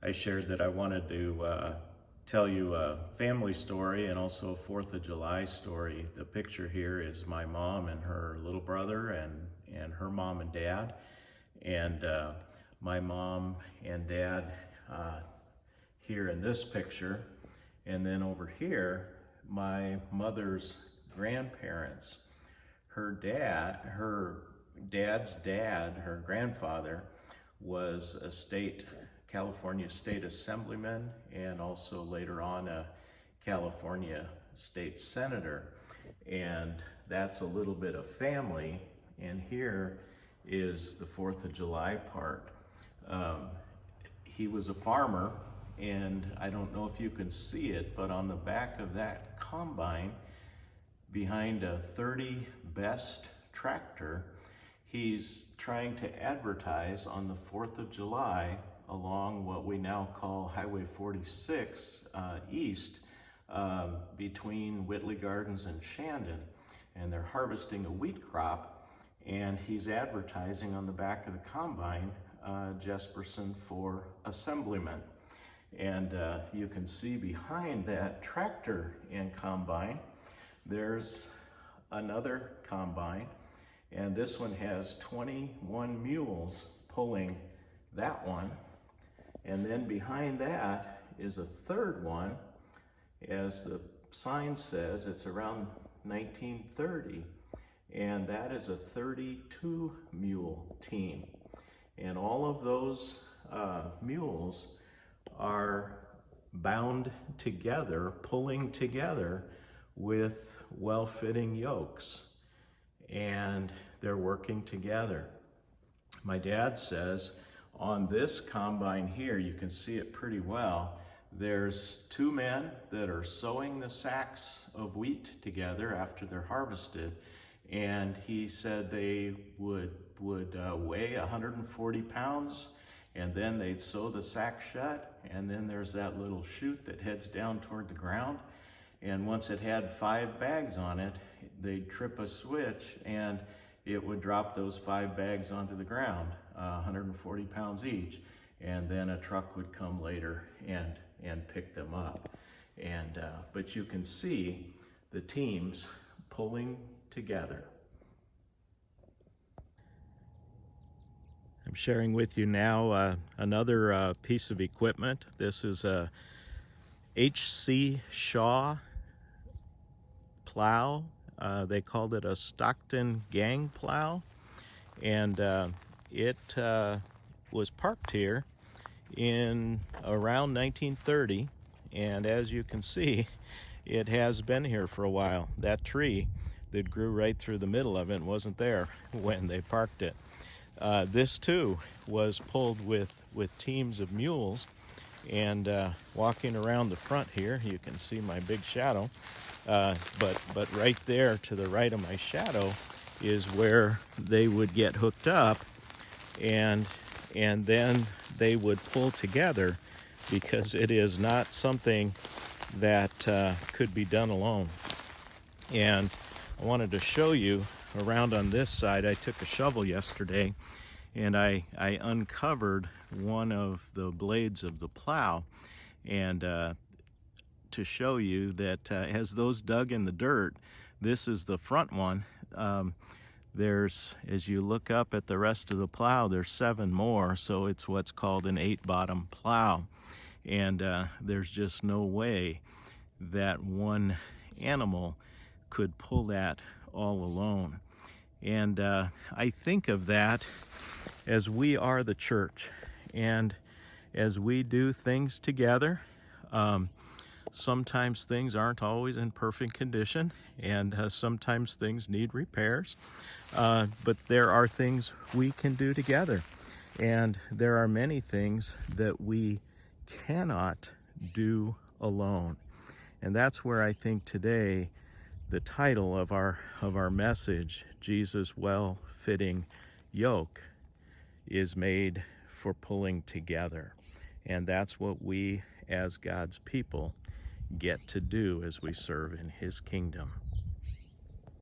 I shared that I wanted to tell you a family story and also a 4th of July story. The picture here is my mom and her little brother and her mom and dad. And my mom and dad here in this picture. And then over here, my mother's grandparents. Her dad's dad, her grandfather, was a California state assemblyman and also later on a California state senator. And that's a little bit of family. And here is the 4th of July part. He was a farmer, and I don't know if you can see it, but on the back of that combine, behind a 30 best tractor, he's trying to advertise on the 4th of July along what we now call Highway 46 east between Whitley Gardens and Shandon. And they're harvesting a wheat crop, and he's advertising on the back of the combine, Jesperson for assemblyman. And you can see behind that tractor and combine, there's another combine, and this one has 21 mules pulling that one. And then behind that is a third one. As the sign says, it's around 1930, and that is a 32 mule team. And all of those mules are bound together, pulling together with well-fitting yokes, and they're working together. My dad says on this combine here, you can see it pretty well, there's 2 men that are sewing the sacks of wheat together after they're harvested, and he said they would weigh 140 pounds, and then they'd sew the sack shut, and then there's that little chute that heads down toward the ground, and once it had 5 bags on it, they'd trip a switch and it would drop those 5 bags onto the ground, 140 pounds each, and then a truck would come later and pick them up. And but you can see the teams pulling together. I'm sharing with you now another piece of equipment. This is a H.C. Shaw plow. They called it a Stockton gang plow, and it was parked here in around 1930, and as you can see, it has been here for a while. That tree that grew right through the middle of it wasn't there when they parked it. This too was pulled with teams of mules, and walking around the front here, you can see my big shadow, but right there to the right of my shadow is where they would get hooked up, and then they would pull together, because it is not something that could be done alone. And I wanted to show you around on this side. I took a shovel yesterday and I uncovered one of the blades of the plow, and to show you that as those dug in the dirt, this is the front one. There's, as you look up at the rest of the plow, there's 7 more, so it's what's called an 8-bottom plow. And there's just no way that one animal could pull that all alone. And I think of that as we are the church, and as we do things together, sometimes things aren't always in perfect condition, and sometimes things need repairs, but there are things we can do together, and there are many things that we cannot do alone. And that's where I think today the title of our message, Jesus' Well-Fitting Yoke, is made for pulling together. And that's what we as God's people get to do as we serve in His kingdom.